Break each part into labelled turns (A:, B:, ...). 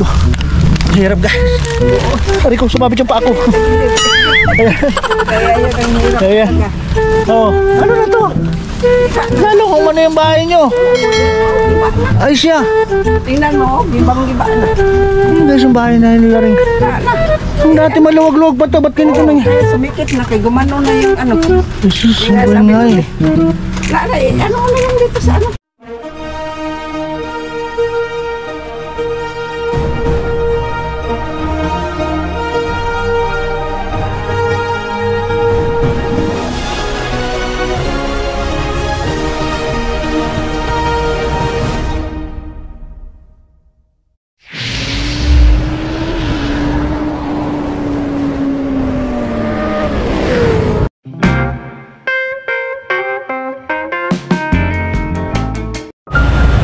A: ko. Hirap guys. Aray ko, sumabit yung paa ko.
B: Kaya yun ang hirap
A: Kaya. Oh, ano na to? Lalo kung ano yung bahay nyo. Ay siya.
B: Tingnan mo, gibang-giba na.
A: Ano guys yung bahay na nila rin? Kung dati maluwag-luwag pa to, ba't ganito na nga?
B: Sumikit na kay gumano na yung ano.
A: Jesus, sobrang nga eh.
B: Ano na yung dito sa ano?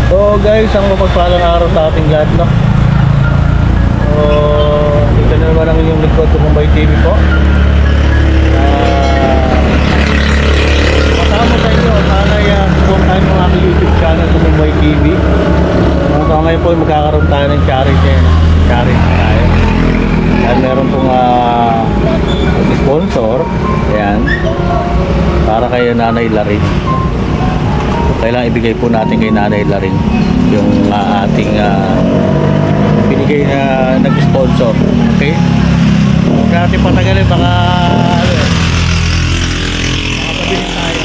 A: So guys, ang mapagpalang araw sa ating lahat, no? So, dito na naman ang inyong likod sa Mumbai TV po. Kasama sa inyo, sana subscribe ng aking YouTube channel sa Mumbai TV. So ngayon po magkakaroon tayo ng charity tayo. At meron pong sponsor, ayan, para kay Nanay Larin. Kailangan ibigay po natin kay Nanay Larin yung ating binigay na nag-sponsor. Okay? Huwag natin patagalin, baka makapabilis tayo.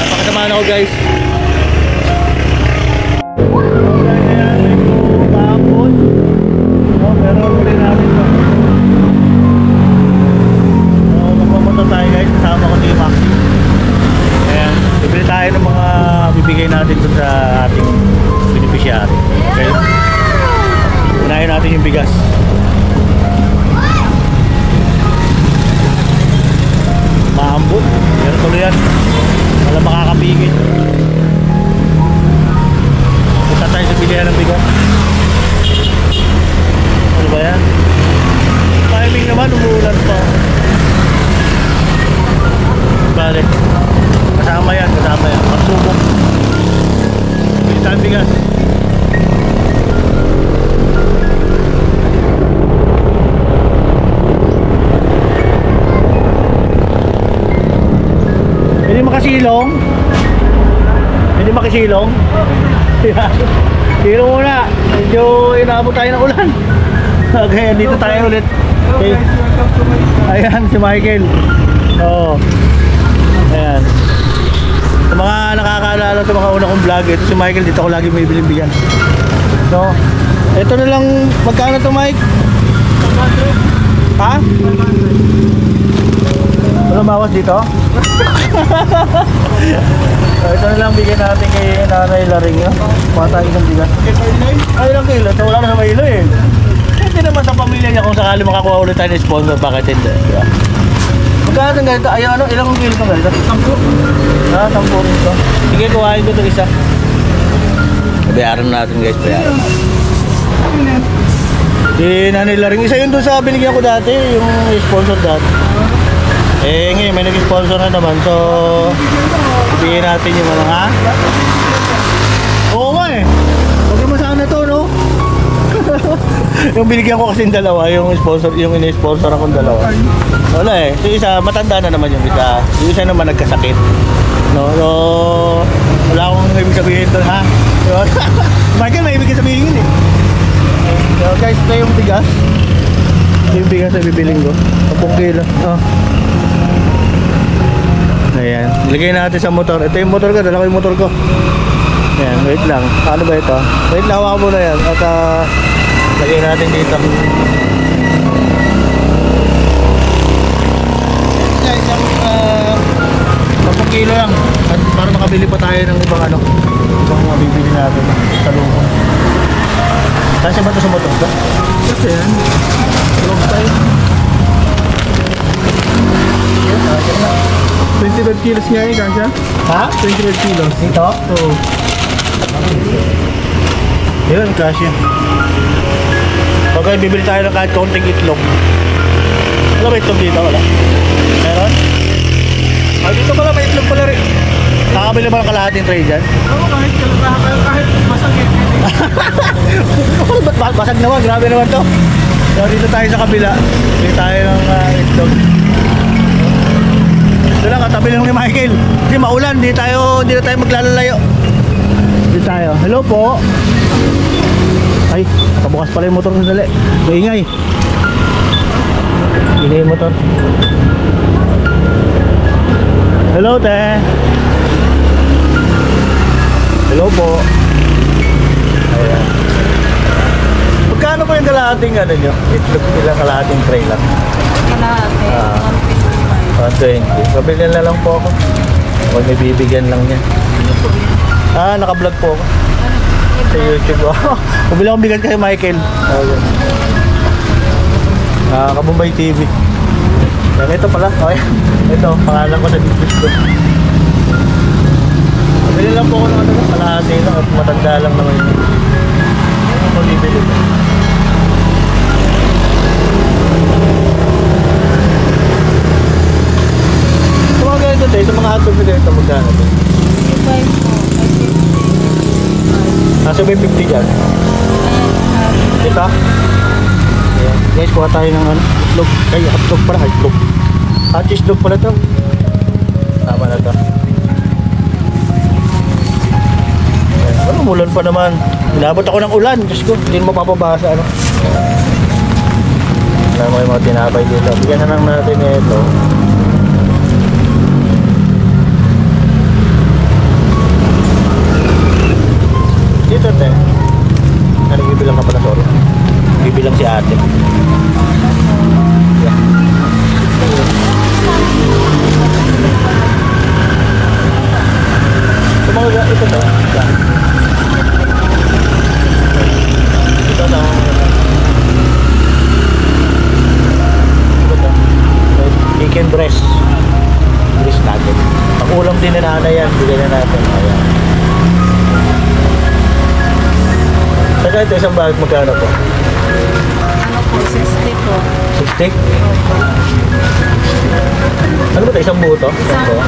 A: Pakasamahan ako guys. Tapos meron ulit natin ito. Magpapunta tayo guys, kasama ko si Maxi. Ayan, bibili tayo ng mga bibigay natin dun sa ating beneficiary. Okay? Unahin natin yung bigas. Maambot. Meron tuloy yan. Wala makakapigil. Punta tayo sa bilihan ng bigas. Ano ba yan? Timing naman, umuulan pa. Balik. Kasama yan. Magsubok. Bili tayong bigas. Pwede makasilong? Pwede makisilong? Silong muna. Medyo inaabot tayo ng ulan. Okay, dito tayo ulit. Okay. Ayan, si Michael. Oo. Ayan. Sa mga nakakaalala sa mga una kong vlog, ito si Michael, dito ako lagi may bilimbigan. So, ito na lang, magkano to Mike? Ha? Wala mawas dito? So, ito na lang bigyan natin kay Nanay Laring. Mata isang bigas. Ay, ilang kilo? So, wala na sa mailo eh. Hindi naman sa pamilya niya kung sakali makakuha ulit tayo ng sponsor, bakit hindi? Diba? Magkano ng ganito? Ay, ano, ilang kilo ng ganito? 10. 10 rin ito. Sige, kuhain ko ito isa. Bayaran natin guys, bayaran natin. Si Nanay Laring, isa yun doon sa binigyan ko dati, yung sponsor dati. Eh, ngayon may nag-sponsor na naman, so bigyan natin yung mga ha? Oo nga eh. Huwag naman sana to, no? Yung binigyan ko kasi yung dalawa, yung sponsor, yung ini-sponsor akong dalawa. Wala eh. So isa, matanda na naman yung isa. Yung isa naman nagkasakit. No, so wala akong ibig sabihin doon, ha? Michael, may ibig sabihin yun eh. So guys, ito yung bigas. Ito yung bigas na bibiling ko. 10 kilo. Oh. Ayan. Ilagay natin sa motor. Ito yung motor ko. Dala ko yung motor ko. Ayan. Wait lang. Paano ba ito? Wait lang. Hawakan mo na yan. At lagay natin dito. Guys, 10 kilo lang. At para makabili pa tayo ng ibang ano. Ibang mabibili natin sa lumo. Kasi ba ito sa motor ko? Kasi yan. Tulog tayo.
C: 25 kilos nga eh, kasya?
A: Ha?
C: 25 kilos.
A: Dito?
C: Oo.
A: Yun, kasya. Pagka bibili tayo ng kahit konting itlog. Wala ba itlog dito? Wala? Meron? Ay, dito pala may itlog pala rin. Kakabili ba ng kalahating tray dyan?
C: Oo, kahit masakit.
A: Ba't basag naman? Grabe naman to. So dito tayo sa kabila. Dito tayo ng itlog. Ito lang, katabi lang ni Michael. Kasi maulan, di na tayo maglalalayo. Dito tayo. Hello po. Ay, kabukas pala yung motor na dali. Maingay. Ingay yung motor. Hello, te. Hello po. Ayan. Magkano po yung kalahating ano nyo? Itlog ilang kalahating tray lang?
B: Kalahati.
A: Ah. 120. Pabili na lang po ako. Huwag may bibigyan lang niya. Naka-vlog po ako. Sa YouTube. Pabili akong bigan kay Michael. Kabumbay TV. Yan, ito pala. Okay. Ito, pangalan ko sa YouTube ko. Pabili lang po ako ng kalahati lang at matanda lang naman yun. Ako bibili ko. Sa mga ganito tayo, sa mga hotdog na ganito, magkano ito?
B: 55 po.
A: Nasa may 50 dyan. Ito? Ayan. Guys, kuha tayo ng itlog. Ay, hotdog pala, hotdog. Cheese dog pala ito. Tama na ito. Ano, umulan pa naman. Inabot ako ng ulan. Diyos ko, hindi mapapabasa. Ano? Alam mo yung mga tinapay dito. Bigyan na lang natin ito. Dito, te. Ano, bibilang ka pala, sorry. Bibilang si ate. Yeah. Ito to. Ito to. Chicken breast. Breast natin. Ang ulam din ni nanay yan. Bigyan na natin. Ayan. Saka ito isang bag magkano po?
B: Ano po, 60 po.
A: 60? Ano ba ito? Isang buo to? Isang buo?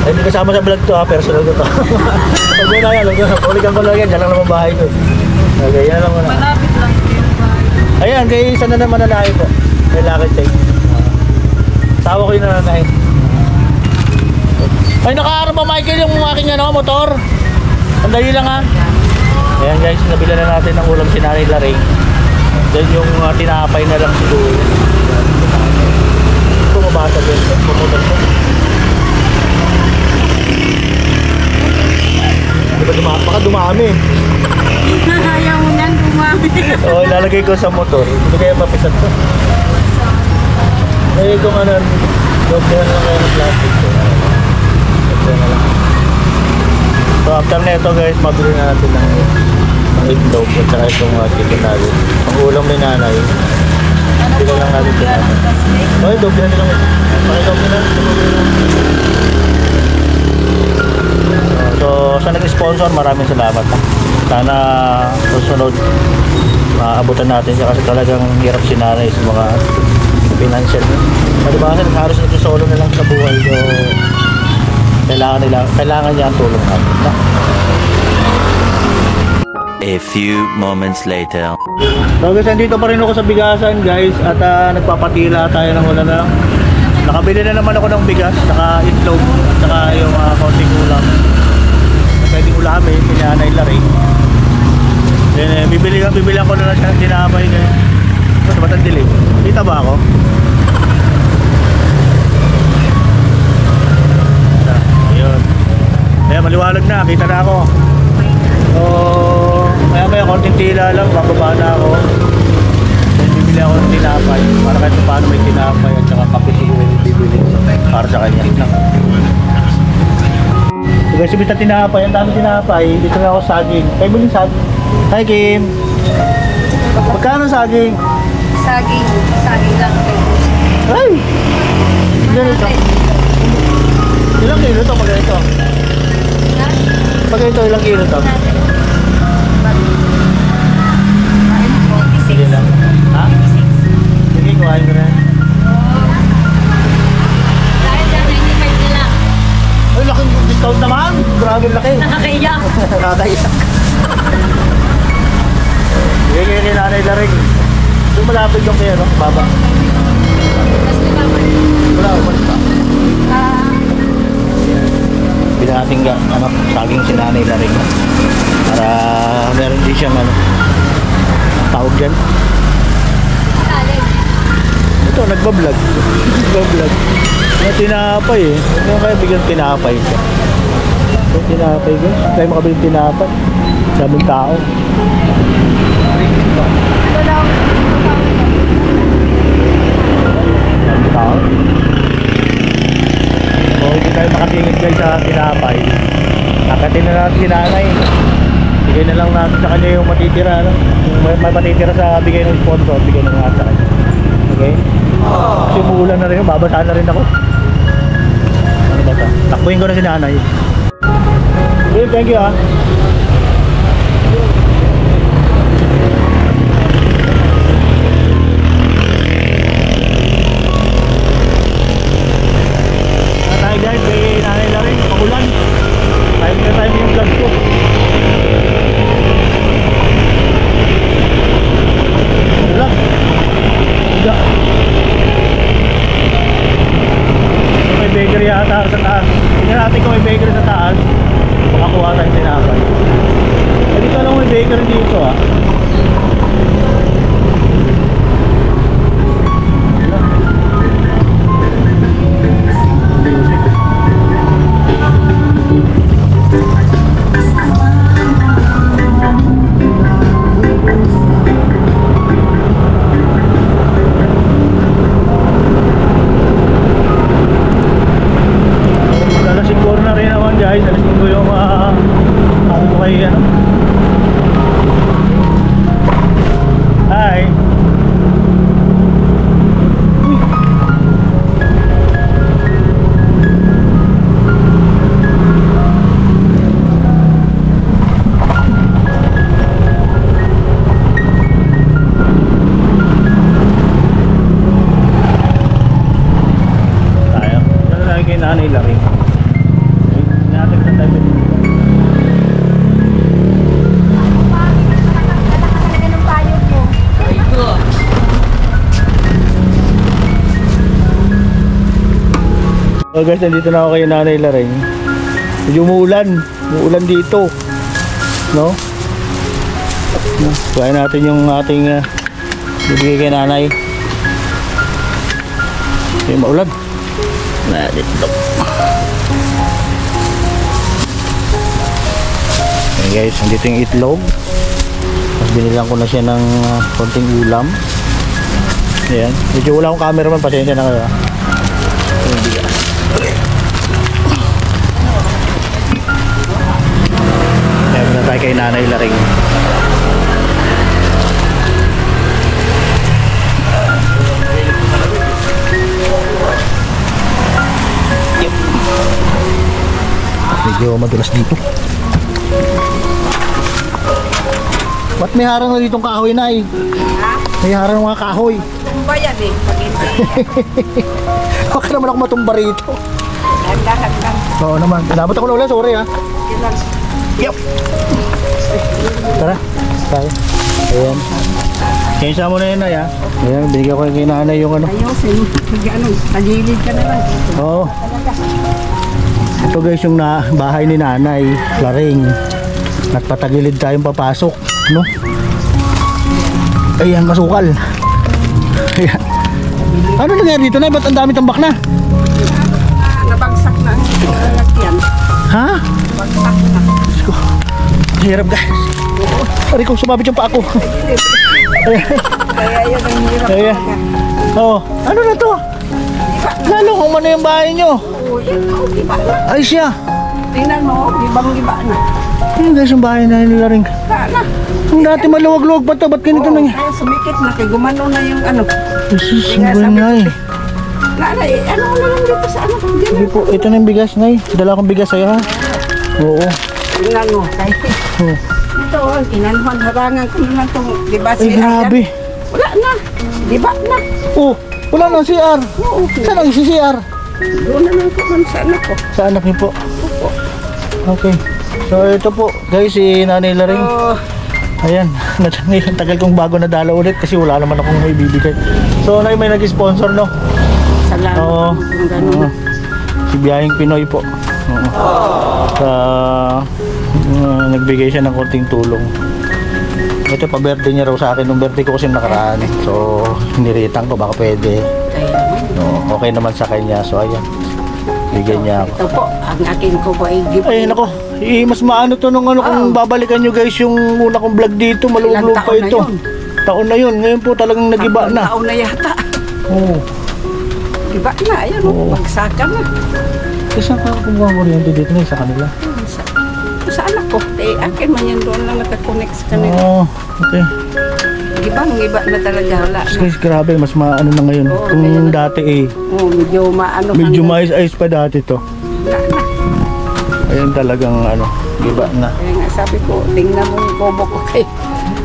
A: Ay, hindi kasama sa vlog to ha, personal ko to. Pag mo na yan, ulikan ko lang yan, dyan lang naman bahay ko. Okay, yan lang muna.
B: Malapit lang po yung bahay.
A: Ayan, kay isa na naman nanay po. May lucky take. Tawa ko yung nanay. Ay, nakaharap ba Michael yung aking motor? Andali lang ha. Ayan guys, nabila na natin ng ulam si Nanay Laring. Then yung tinapay na lang siguro. Ito mabasag yun. Pumutan ko. Baka dumami.
B: Ayaw mo nang dumami.
A: Oo, ilalagay ko sa motor. Hindi kaya mapisat ko. Ngayon kung ano, doble na lang kayo ng plastic. Doble na lang. So after na ito guys, mabili na natin ng itlog at saka itong chicken nugget. Ang ulam ni nanay. Hindi ko lang natin tinapay. Okay, doble na nilang ito. Pakidoble na. So sa nag-sponsor, maraming salamat. Sana susunod maabutan natin siya kasi talagang hirap si nanay sa mga financial. Malibasan, halos ito solo na lang sa buhay. So kailangan niya ang tulong natin. No?
D: A few moments later.
A: So guys, nandito pa rin ako sa bigasan guys at nagpapatila tayo ng ulan na. Nakabili na naman ako ng bigas, saka itlog, saka yung konting ulam. Pwedeng ulamin, pinanay Laring. Then bibilihan ko na lang siya ng tinapay guys. Ito ba't ang dilim? Kita ba ako? Ayun. Kaya maliwanag na, kita na ako. So, maya konting tila lang, bababa na ako. Then bibili ako ng tinapay para kahit paano may tinapay at saka kape siguro bibili para sa kanya. So guys, ibig na tinapay, ang dami tinapay. Dito na ako saging. Kayo mo yung saging. Hi Kim. Magkano saging?
B: Saging lang kayo.
A: Ay! Ganito. Ilang kilo to pag ito? Pag ito, ilang kilo to? Sige lang. Ha? Sige, kuhain ko na.
B: Dahil 95 na lang.
A: Ay, laking discount Nanay Laring. Doon malapit yung kaya, no? Baba.
B: Tapos nalaman.
A: Wala, umalis pa. Bila natin saging si Nanay Laring. Para meron din siyang tawag dyan. Ito, nagbablog. Nagbablog. Yung tinapay eh. Yung kaya bigyan tinapay siya. Yung tinapay guys. Tayo makabili tinapay. Daming tao. Daming tao. So, hindi tayo makasingit guys sa tinapay. Nakatin na natin si Nanay. Bigay na lang natin sa kanya yung matitira. No? Yung may matitira sa bigay ng sponsor. Bigay na natin sa kanya. Okay? Kasi umuulan na rin. Babasaan na rin ako. Ano ba ito? Takbuhin ko na si Nanay. Okay, thank you ah. Tayo guys, kay Nanay Laring, pakulan. Time na time yung vlog ko. Wala. Wala. May bakery yata sa taas. Tingnan natin kung may bakery sa taas. Makakuha tayo tinapay. Eh, dito lang may bakery dito ah. Guys, alisin ko yung sabi ko kay hi. Tayo. Dito tayo kay Nanay Laring. So guys, nandito na ako kay Nanay Laring. Medyo umuulan dito, no? Kuhain natin yung ating bibigay kay Nanay. Yung maulan na dito. Okay guys, nandito yung itlog. Tapos binilang ko na siya ng konting ulam. Ayan, medyo wala akong cameraman, pasensya na kayo. Meron na tayo kay Nanay Laring. Yep. Medyo madulas dito. Ba't may harang na ditong kahoy na eh? May harang ng mga kahoy.
B: Tumba yan eh. Pag hindi.
A: Baka naman ako matumba rito.
B: Handa.
A: Oo naman. Pinabot ako na ulit. Sorry ha. Yup. Tara. Tayo. Ayan. Kaysa mo na yun ay ha. Ayan. Binigyan ko kay Nanay yung
B: Ayusin. Tagilid ka na lang.
A: Oo. Ito guys yung bahay ni Nanay Laring. Nagpatagilid tayong papasok. No? Ayan, masukal. Ayan. Ano nangyari dito na? Ba't ang dami tambak na?
B: Nabagsak na ang lalakyan.
A: Ha?
B: Nabagsak na.
A: Diyos ko. Hirap guys. Pari ko, sumabit yung pa ako.
B: Kaya yun ang hirap
A: Ayan.
B: talaga.
A: Oo. Ano na to? Lalo kung ano yung bahay nyo.
B: Oo, yun na. Iba na.
A: Ay siya.
B: Tingnan mo, ibang-iba na.
A: Ayun guys, yung bahay na nila rin.
B: Wala na.
A: Kung dati maluwag-luwag pa to, ba't ganito
B: Oo,
A: na nga?
B: kaya sumikit na. Kaya gumano na yung ano.
A: Jesus,
B: Kaya
A: yung
B: sabi
A: ngay.
B: ko, Lala, ano na lang dito sa ano.
A: Sige po, ito na yung bigas, ngay. Dala akong bigas sa'yo ha. Oo.
B: Tingnan mo. Kahit
A: Oh.
B: ito, ang inanuhan, harangan ko naman itong, di ba
A: Ay, grabe.
B: Wala na. Di ba na?
A: Oh, wala nang CR.
B: Oo.
A: Saan ang CR?
B: Doon na lang ko man sa anak ko.
A: Sa anak niyo po. Okay. So ito po, guys, si Nanay Laring.
B: So,
A: Ayan, ngayon tagal kong bago nadala ulit kasi wala naman akong may bibigay. So, may nag-sponsor, no?
B: Salamat
A: Oo.
B: kung gano'n.
A: Si Biyahing Pinoy po. Nagbigay siya ng konting tulong. Ito pa birthday niya raw sa akin. Nung birthday ko kasi nakaraan. So, niritan ko baka pwede. No, okay naman sa kanya. So, ayan. Bigyan niya ako.
B: Ito po, ang akin ko po ay gift.
A: Ay, nako. Mas maano to nung ano kung babalikan nyo guys yung una kong vlog dito. Malulog pa ito. Taon na yun. Ngayon po talagang nagiba na.
B: Taon na yata.
A: Oo.
B: Giba na, ayun, bagsakan na.
A: Kasi saan ka kumuha kuryente dito na sa kanila?
B: Sa anak ko, akin man yan doon lang nakakonect sa kanila.
A: Oo, okay.
B: Giba na talaga, wala na.
A: Guys, grabe, mas maano na ngayon.
B: Oo,
A: Kung
B: kaya
A: dati
B: medyo maano.
A: medyo mais-ayos pa dati to.
B: Wala na.
A: Ayun talagang giba na.
B: Kaya nga sabi ko, tingnan mo yung kobo ko kay.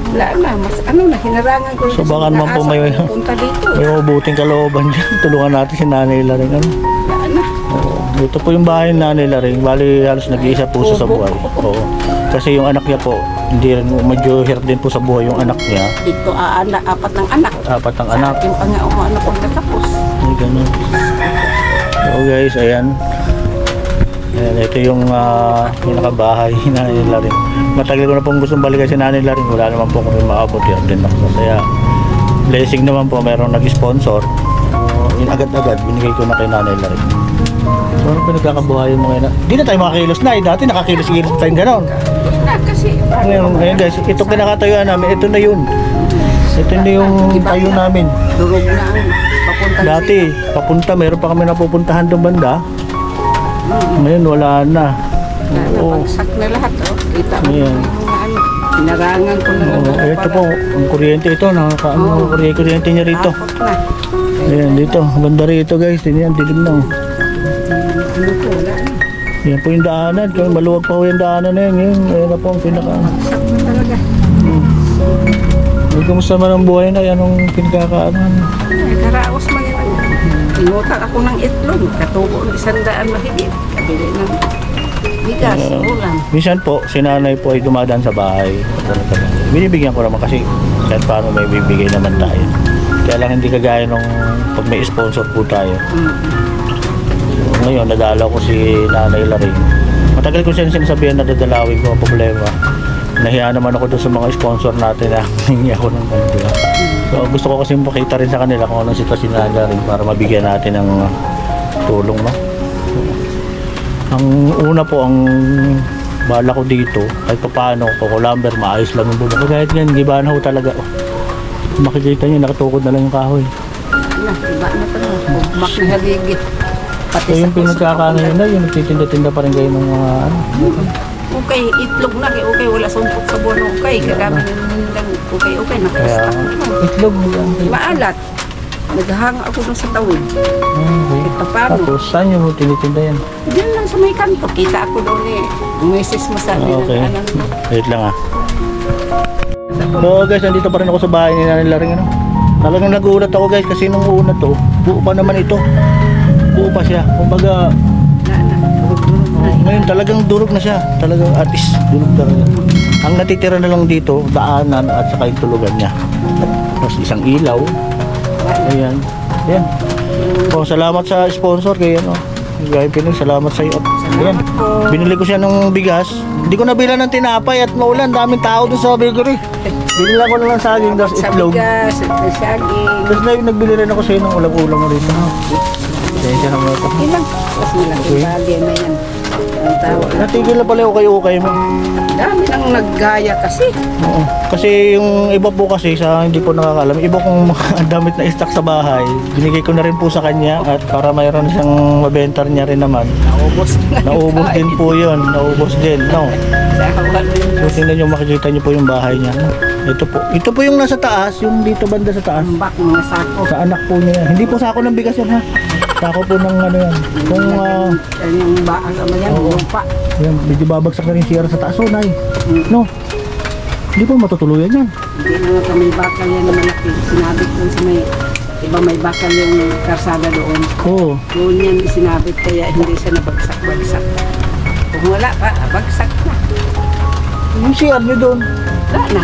B: Wala na, mas hinarangan ko.
A: So baka naman po may
B: punta dito.
A: may mabuting kalooban dyan. Tulungan natin si Nanay Laring.
B: Wala na.
A: Oo. Ito po yung bahay ni Nanay Laring. Bali halos nag-iisa po siya sa buhay. Oo. Kasi yung anak niya po, hindi rin medyo hirap din po sa buhay yung anak niya.
B: Ito, apat ng anak.
A: Apat ang anak.
B: Sa akin pa nga umano pagkatapos.
A: Ay, ganun. So guys, ayan. Ayan, ito yung pinakabahay ni Nanay Laring. Matagal ko na pong gustong balikan si Nanay Laring. Wala naman po kung maabot yan din ako. Kaya blessing naman po, mayroong nag-sponsor. Yun agad-agad, binigay ko na kay Nanay Laring. So ano pinagkakabuhayan mo ngayon? Hindi na tayo makakilos na. Dati nakakilos-kilos tayo gano'n.
B: Na kasi.
A: Ngayon guys, itong kinakatayuan namin, ito na yun. Ito na yung tayo namin.
B: Durog na ang papunta.
A: Dati, papunta, mayroon pa kami napupuntahan doon banda. Ngayon, wala na. Oo.
B: Napagsak na lahat. Kita mo
A: Ayan.
B: yung hinarangan ko na lang.
A: Oo, ito po, ang kuryente ito, ang kuryente niya rito.
B: Apat na.
A: Ayan, dito, ganda rito guys, yan, dilim na.
B: Ano po, wala na.
A: Yan po yung daanan, kaya maluwag pa po yung daanan na yan. Ayan na po ang pinaka.
B: Bagsak na talaga.
A: Kamusta man ang buhay na, yan ang pinagkakaanan.
B: Karaos man yan. Inutak ako ng itlog. Katubo ng 100 mahigit. Kabili ng bigas, ulam.
A: Minsan po, si nanay po ay dumadaan sa bahay. Binibigyan ko naman kasi kahit paano may bibigay naman tayo. Kaya lang hindi kagaya nung pag may sponsor po tayo. So, ngayon, nadala ko si Nanay Laring. Matagal ko siya sinasabihan na dadalawin ko ang problema. Nahiya naman ako doon sa mga sponsor natin na hingi ako ng kanila. So gusto ko kasi makita rin sa kanila kung anong sitwasyon na Laring para mabigyan natin ng tulong, no? Ang una po, ang bala ko dito, kahit pa paano, kukulamber, maayos lang yung bubak. Kahit yan, giba na ho talaga. Makikita nyo, nakatukod na lang yung kahoy.
B: Iba na talaga. Bugmak na haligit. Pati
A: So yung pinagkakaano yun na, yung nagtitinda-tinda pa rin kayo ng mga ano.
B: Okay, itlog na. Okay, wala sumpok sa buwan. Okay, kagami lang. Okay,
A: Kaya,
B: nakastock na.
A: itlog.
B: Maalat. Naghahanga ako dun sa tawid.
A: Okay.
B: Ito paano?
A: Tapos, saan yung tinitinda yan?
B: Diyan lang sa may kanto. Kita ako doon eh. Ang misis mo sabi
A: Okay.
B: ng ano.
A: Wait lang So guys, nandito pa rin ako sa bahay ni Nanay Laring, ano. Talagang nagulat ako guys kasi nung una to, buo pa naman ito. Buo pa siya. Kumbaga, ngayon talagang durog na siya. Talagang atis, durog talaga. Ang natitira na lang dito, daanan at saka yung tulugan niya. Tapos isang ilaw. Ayan. Ayan. Oh, salamat sa sponsor kay ano. Gaya Pinoy, salamat sa iyo. Ayan. Binili ko siya ng bigas. Hindi ko nabila ng tinapay at maulan. Daming tao doon sa bakery. Binila ko na lang saging, tapos
B: Sa
A: itlog.
B: bigas, sa saging.
A: Tapos nagbili rin ako sa iyo ng ulam-ulam na rito. Pasensya na mo ito.
B: Ilang? Mas malaking bagay na yan. Ang tawag.
A: Natigil na pala yung ukay-ukay mo.
B: Dami nang naggaya kasi.
A: Oo. Kasi yung iba po kasi sa hindi po nakakalam, iba kong mga damit na stock sa bahay, binigay ko na rin po sa kanya at para mayroon siyang mabenta niya rin naman.
B: Naubos na.
A: Naubos din po yun, naubos din, no? So tingnan nyo, makikita nyo po yung bahay niya. Ito po yung nasa taas, yung dito banda sa taas.
B: Ambak mga sako.
A: Sa anak po niya. Hindi po sako ng bigas yan ha. Sako po ng ano yan. Kung
B: Yung baang ano yan, lupa.
A: yan, medyo babagsak na rin siya sa taas. So, Nay, no? Hindi po matutuluyan yan.
B: Hindi naman kami bakal yan na malaki. Sinabit ko sa may, iba may bakal yung karsada doon.
A: Oo.
B: Doon yan sinabit kaya hindi siya nabagsak-bagsak. Kung wala pa, bagsak na.
A: Yung CR nyo doon.
B: Wala na.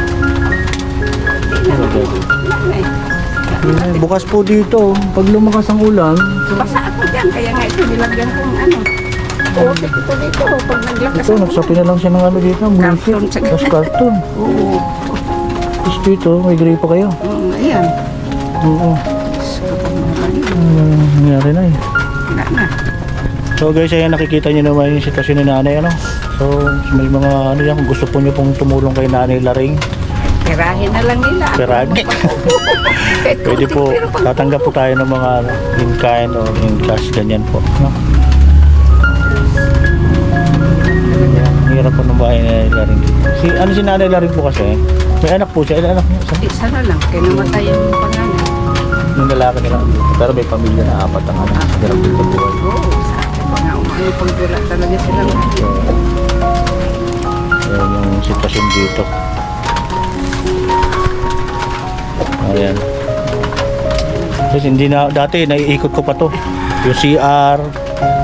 B: Hindi na. Wala na eh.
A: Bukas po dito. Pag lumakas ang ulan,
B: Basa ako dyan, kaya nga ito nilagyan kong ano. Putik ito dito, pag naglakas
A: ito,
B: ako.
A: nagsapi na lang siya ng ano dito.
B: Karton sa
A: Tapos karton.
B: Oo.
A: Tapos dito, may gripo kayo.
B: Ayan.
A: Oo. Nangyari na eh.
B: Wala na.
A: So guys, ayan nakikita nyo naman yung sitwasyon ni nanay, ano. So may mga ano yan, kung gusto po nyo pong tumulong kay nanay Laring,
B: Tirahin na lang nila.
A: Tirahin.
B: Kahit
A: pwede
B: konti,
A: po,
B: pero pag-
A: tatanggap po tayo ng mga ano, in kind or in cash, ganyan po, no? Ang hirap po ng bahay ni nanay Laring. Si nanay Laring po kasi, may anak po siya, ilan anak niya?
B: Isa na lang, kaya namatay yung pangalan.
A: Yung lalaki nila, pero may pamilya na apat ang anak, hirap din sa buhay.
B: Oo, sa akin pa nga umano pagdula talaga sila lahat.
A: So, ayan yung sitwasyon dito. Ayan. Kasi hindi na, dati naiikot ko pa to. Yung CR,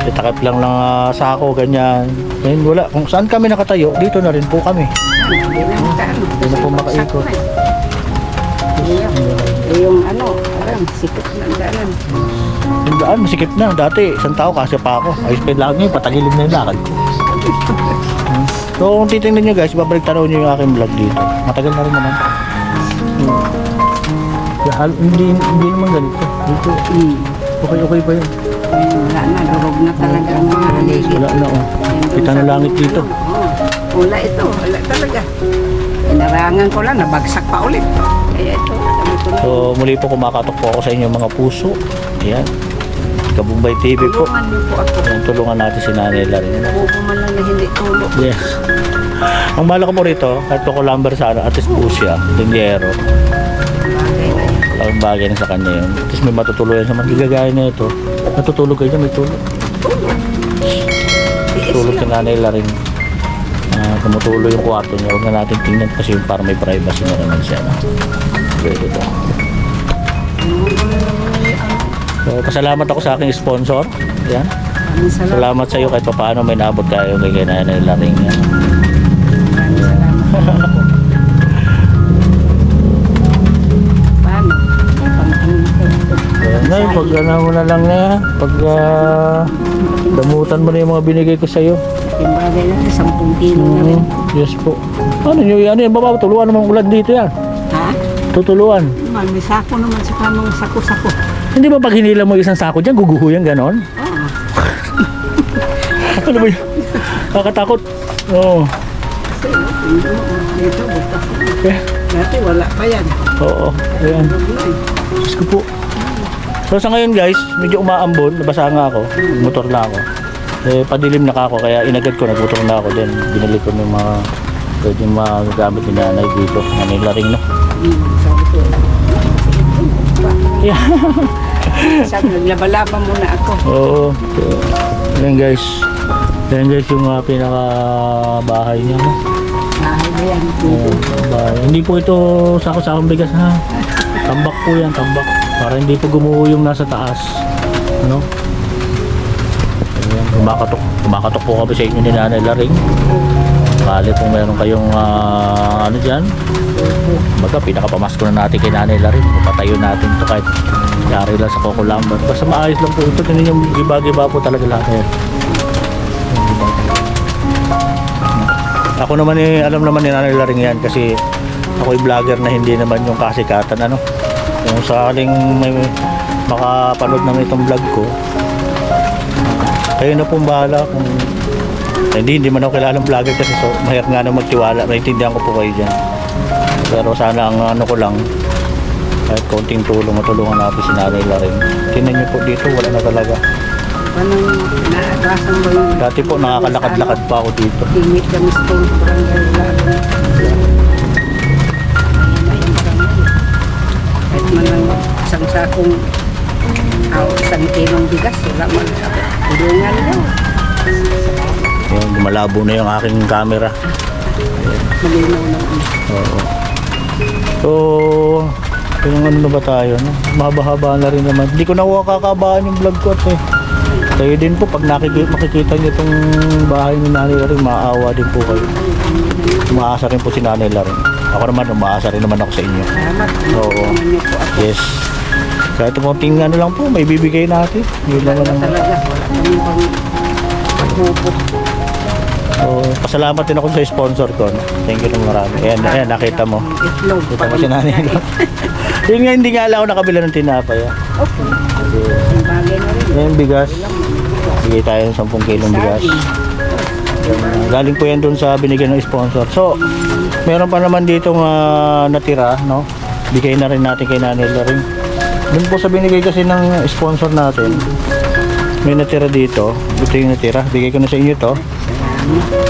A: itakip lang ng sako, ganyan. Ngayon wala, kung saan kami nakatayo, dito na rin po kami.
B: Hindi na makaano.
A: Hindi na po makaikot.
B: Yung ano, alam, sikot ng daanan.
A: Yung daan, masikip na. Dati, isang tao kasi pa ako. Ayos pa yung lakad ngayon, patagilid na yung lakad ko. So kung titingnan nyo guys, babalik tanaw nyo yung aking vlog dito. Matagal na rin naman. Hindi naman ganito. Dito, okay pa yun.
B: Wala na, durog na talaga ang mga haligi.
A: Wala na oh. Kita na langit dito.
B: Wala ito, wala talaga. Inarangan ko lang, nabagsak pa ulit. Kaya ito, sabi ko na.
A: So muli po kumakatok po ako sa inyo mga puso. Ayan. Kabumbay TV po.
B: Tulungan niyo po ako.
A: Ayan, tulungan natin si Nanay Laring.
B: Nabubo man lang na hindi tulog.
A: Yes. Ang mahal ko po rito, kahit po lumber sa ano, at least po siya, linyero.
B: Bagay na yun.
A: Ang bagay na sa kanya yun. At least may matutuluyan sa magigagaya na ito. Natutulog kayo dyan, may tulog.
B: Tiis
A: Tulog si
B: lang.
A: Nanay Laring. Tumutuloy yung kwarto niya. Huwag na natin tingnan kasi yung para may privacy na naman siya. No? Pwede ito. So, pasalamat ako sa aking sponsor. Yan.
B: Maraming salamat.
A: Salamat sa iyo kahit pa paano may naabot tayo kay Nanay Laring. Yan.
B: Maraming salamat. Paano?
A: Ngayon, pag ano mo na lang na, pag damutan mo na yung mga binigay ko sa iyo.
B: Yung bagay na, 10 kilo na rin.
A: Yes po. Ano yan? Baba, tuluan naman ulan dito yan.
B: Ha?
A: Tutuluan.
B: Man, may sako naman sa kamang sako-sako.
A: Hindi ba pag hinila mo isang sako dyan, guguho yan ganon?
B: Oo.
A: Ano ba yun? Nakakatakot. Oo.
B: Kasi, dito, butas na.
A: Eh,
B: Dati wala pa yan.
A: oo. Ayan.
B: Durog na eh.
A: Diyos ko po. So sa ngayon guys, medyo umaambon. Nabasa nga ako. Motor na ako. Eh, padilim na ako. Kaya inagad ko, nagmotor na ako. Then, binili ko ng mga pwedeng magagamit ni nanay dito. Nanay Laring, no?
B: Sabi ko,
A: Yeah.
B: sabi, naglaba-laba muna ako.
A: Oo. So, ayan guys. Ayan guys yung pinaka-bahay niya. No?
B: Bahay na yan.
A: Bahay. Hindi po ito sako-sakong bigas ha. Tambak po yan, tambak. Para hindi po gumuho yung nasa taas. Ano? Ayan, kumakatok po kami sa inyo ni Nanay Laring. Kali po meron kayong ano dyan. Baga pinakapamasko na natin kay Nanay Laring. Patayo natin ito kahit yari lang sa Coco Lumber. Basta maayos lang po ito. Tignan yung iba-iba po talaga lahat. Ayan. Ako naman alam naman ni Nanay Laring yan kasi ako'y vlogger na hindi naman yung kasikatan ano. Kung sakaling may makapanood ng itong vlog ko, kayo na pong bahala kung hindi man ako kilalang vlogger kasi so mahirap nga na magtiwala, naiintindihan ko po kayo dyan. Pero sana ang ano ko lang kahit konting tulong, matulungan natin si Nanay Laring. Tingnan nyo po dito, wala na talaga.
B: Anong naagasan mo yung...
A: Dati po nakakalakad-lakad pa ako dito.
B: Tingit kami sa itong barangay laban. Kahit man lang isang sakong isang kilong bigas, wala man sabi. Tulungan daw.
A: Ayan, malabo na yung aking camera.
B: Malinaw naman.
A: Oo. So, yung ano na ba tayo? No? Mahaba-haba na rin naman. Hindi ko nakuha kakabaan yung vlog ko at Kayo din po, pag makikita nyo itong bahay ni Nanay Laring, maawa din po kayo. Umaasa rin po si Nanay Laring. Ako naman, umaasa rin naman ako sa inyo.
B: Salamat.
A: Oo.
B: Naman niyo po ako.
A: Yes. Kahit konting ano lang po, may bibigay natin. Yun naman ang...
B: Talaga, wala kami pang paghubot.
A: So, pasalamat din ako sa sponsor ko. No? Thank you ng marami. Ayan, nakita mo.
B: Itlog.
A: Kita mo si Nanay Laring. Yun nga, hindi nga alam ako nakabila ng tinapay.
B: Okay. Ang bagay na rin.
A: Ayan, bigas. Bigay tayo ng 10 kilong bigas. Galing po yan dun sa binigyan ng sponsor. So, meron pa naman ditong natira, no? Bigay na rin natin kay Nanay Laring. Dun po sa binigay kasi ng sponsor natin, may natira dito. Ito yung natira. Bigay ko na sa inyo to.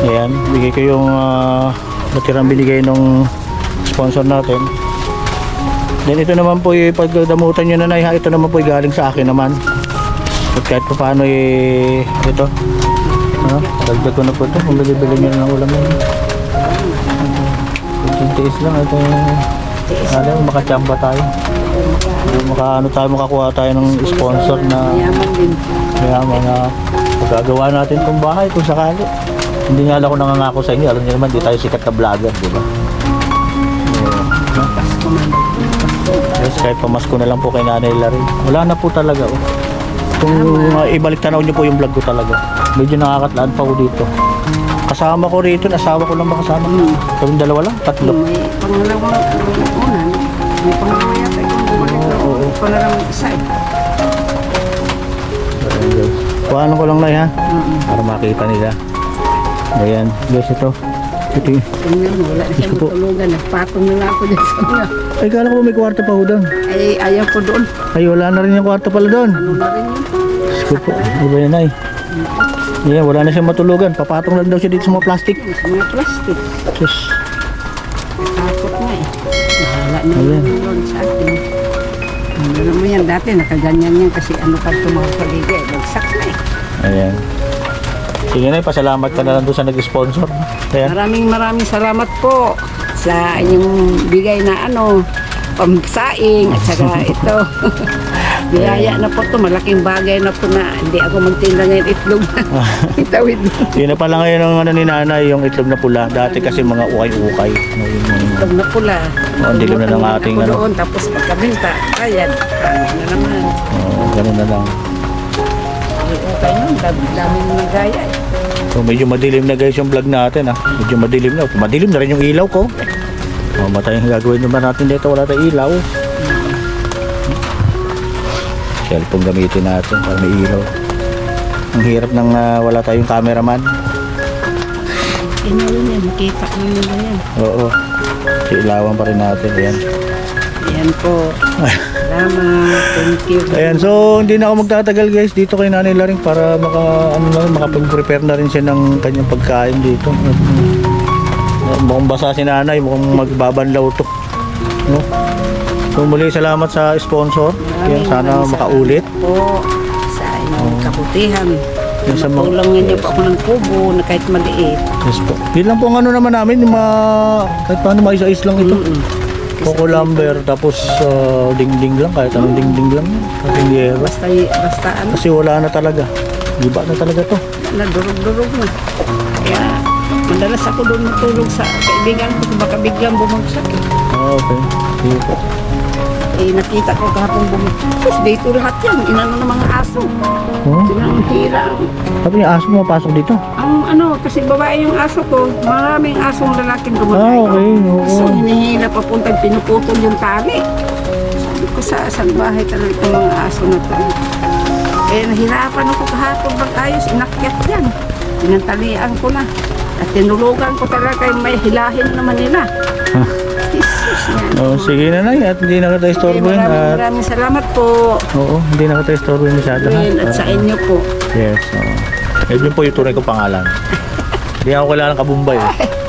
A: Ayan, bigay ko yung natirang binigay ng sponsor natin. Then ito naman po yung pagdamutan nyo na ha, ito naman po yung galing sa akin naman. At kahit pa paano ito, dagdag ko na po ito, kung bili-bili nyo na ng ulam yun. Tiis lang, ito yung makachamba tayo. Makakuha tayo ng sponsor na
B: Mayaman din.
A: mayaman na magagawa natin itong bahay kung sakali. Hindi nga lang ako nangangako sa inyo, alam niyo naman, di tayo sikat na vlogger, di ba? Yes, kahit pamasko na lang po kay Nanay Laring. Wala na po talaga. Oh. Kung ibalik tanaw niyo po yung vlog ko talaga. Medyo nakakatlaan pa ko dito. Kasama ko rito, asawa ko lang ba kasama? Kaming dalawa lang, tatlo.
B: May pangalawang unan. May pangalawa yata kung bumalik na. Ito na lang isa eh.
A: Ayan, guys. Kuhanan ko lang na ha, para makita nila. Ayan, guys, ito. Ito yung...
B: Tingnan mo, wala na siya
A: Gusto po.
B: matulugan. Nagpatong na lang ako dyan sa mga.
A: Ay, kala ko may kwarto pa ho doon.
B: Ay, ayaw ko doon.
A: Ay, wala na rin yung kwarto pala doon.
B: Ano na rin yun?
A: Gusto po, iba yan ay. Ayan, wala na siyang matulugan. Papatong lang daw siya dito sa mga plastic.
B: Sa mga plastic.
A: Sus.
B: Takot na eh. Nahala na
A: Ayan.
B: yun sa akin. Ano naman yan, dati nakaganyan yan kasi ano pa ito mga paligay. Bagsak na eh.
A: Ayan. Sige na, pasalamat ka na lang doon sa nag-sponsor. Ayan.
B: Maraming salamat po sa inyong bigay na ano, pamsaing at saka ito. Biyaya na po to, malaking bagay na po na hindi ako magtinda ngayon itlog. Itawid.
A: Yun na pala ngayon ang ano ni Nanay, yung itlog na pula. Dati kasi mga ukay-ukay.
B: Itlog na pula.
A: Oo, dilim na ng ating
B: Ako
A: ano.
B: doon, tapos pagkabinta, ayan, ano na naman.
A: Oo, ganun na lang.
B: Okay nun, dami mga gaya eh.
A: So medyo madilim na guys yung vlog natin ha. Medyo madilim na. Madilim na rin yung ilaw ko. Matay ang gagawin naman natin dito, wala tayong ilaw. Cellphone gamitin natin para may ilaw. Ang hirap nang wala tayong cameraman.
B: Tingnan yan, makita ko nila yan.
A: Oo. Ilawan pa rin natin. Ayan.
B: Ayan po. Salamat. Thank you.
A: Ayan, so hindi na ako magtatagal guys dito kay Nanay Laring para makapag-prepare na rin siya ng kanyang pagkain dito. Mukhang basa si Nanay, mukhang magbabanlaw to. No? So muli salamat sa sponsor. Yan, sana makaulit.
B: Po sa inyong kabutihan.
A: Yan sa mga-
B: Matulungan niyo po ako ng kubo na kahit maliit.
A: Yes po. Yun lang po ang ano naman namin, yung kahit paano mais-ais lang ito. Coco lumber, tapos dingding lang, kahit anong dingding lang. Katingero.
B: Basta ano,
A: Kasi wala na talaga. Iba na talaga to.
B: durog-durog na. Kaya madalas ako doon matulog sa kaibigan ko kung baka biglang bumagsak eh.
A: Okay. Sige po.
B: Eh, nakita ko kahapon bumagsak. Tapos dito lahat yan, inano ng mga aso.
A: Oh?
B: Tinanghira.
A: Sabi niya, aso mo pasok dito.
B: Ang ano, kasi babae yung aso ko, maraming asong lalaking dumatay.
A: Ah, okay. Oo.
B: So, hinihila papuntang pinuputol yung tali. Sabi ko sa bahay talaga itong mga aso na to. Eh, nahirapan ako kahapon bang ayos, inakyat yan. Pinantalian ko na. At tinulugan ko talaga kay may hilahin naman nila. Jesus yan.
A: Oh, sige na at hindi na kita istorbohin.
B: Maraming salamat po.
A: Oo, hindi na kita istorbohin masyado. Ha?
B: At sa inyo po.
A: Yes, oo. Yun po yung tunay kong pangalan. Hindi ako kailangan kabumbay.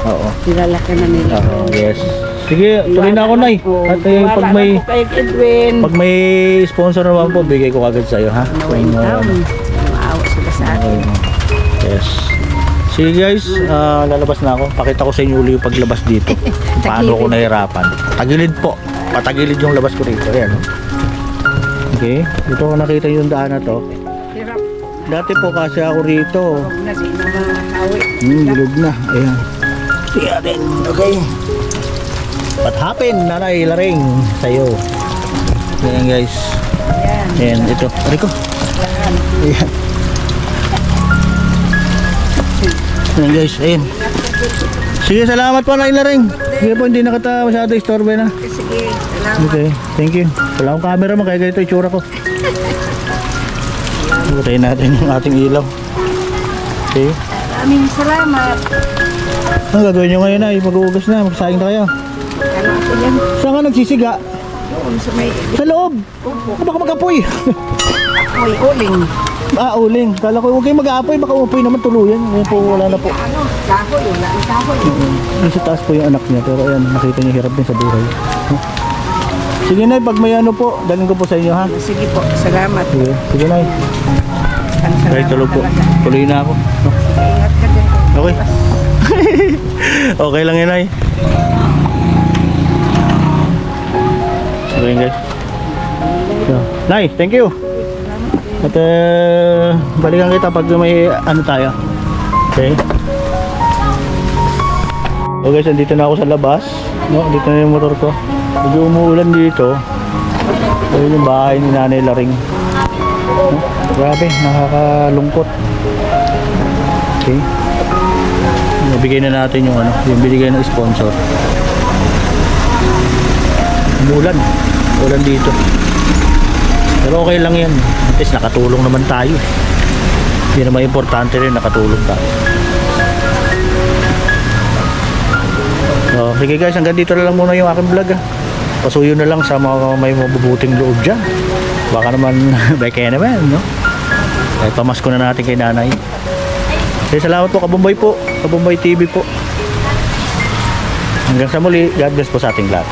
A: Oo.
B: Kilala ka na nila.
A: Oo, yes. Sige, tuloy na ako, Nay. At pag may sponsor naman po, bigay ko agad sa'yo, ha?
B: Nawain town. Maawa sila sa akin.
A: Yes. Sige guys, lalabas na ako. Pakita ko sa inyo uli yung paglabas dito. Paano ko nahirapan. Patagilid po. Patagilid yung labas ko rito. Ayan. Okay. Dito ko nakita yung daan na to.
B: Hirap.
A: Dati po kasi ako rito.
B: Na di na makawi.
A: Bilog na. Ayan. Siya din. Okay. What happened, Nanay Laring? Sa'yo. Ayan guys.
B: Yan.
A: Ayan, ito. Rico.
B: Yan.
A: Ayan. Ayan guys, ayan. Sige, salamat po Nanay Laring. Sige po, hindi na kita masyado istorbe na.
B: Sige, salamat.
A: Okay, thank you. Wala akong camera man, kaya ganito yung tsura ko. Putayin natin yung ating ilaw. Okay.
B: Maraming salamat.
A: Ang gagawin nyo ngayon ay mag-uugas na, magsaing na kayo.
B: Ano ako yan?
A: Saan ka nagsisiga?
B: Doon sa may
A: Sa loob.
B: upo.
A: Baka mag-apoy.
B: Uy, uling.
A: Uling. Kala ko huwag kayo mag-aapoy, baka upoy naman tuluyan. Ngayon po, wala na po.
B: Ano? Kahoy. Wala ang kahoy.
A: Yung sa taas po yung anak niya, pero ayan, nakita niya hirap din sa buhay. Sige Nay, pag may ano po, dalhin ko po sa inyo ha.
B: Sige po, salamat.
A: Sige, sige Nay.
B: Salamat
A: Kahit tulog po.
B: talaga.
A: Tuloy na ako. No?
B: Ingat ka din.
A: Okay. Okay lang yun ay. Okay guys. So, nice, thank you. At balikan kita pag may ano tayo. Okay. So guys, andito na ako sa labas. No, dito na yung motor ko. Medyo umuulan dito. Ayun yung bahay ni Nanay Laring. No? Grabe, nakakalungkot. Okay. Nabigay na natin yung ano, yung binigay ng sponsor. Umulan. Ulan dito. Pero okay lang yan. At least nakatulong naman tayo. Hindi naman importante rin nakatulong tayo. So, sige guys, hanggang dito na lang muna yung aking vlog. Pasuyo na lang sa mga may mabubuting loob dyan. Baka naman, kaya naman, no? Kahit pamasko na natin kay nanay. Okay, salamat po Kabumbay po. Kabumbay TV po. Hanggang sa muli, God bless po sa ating lahat.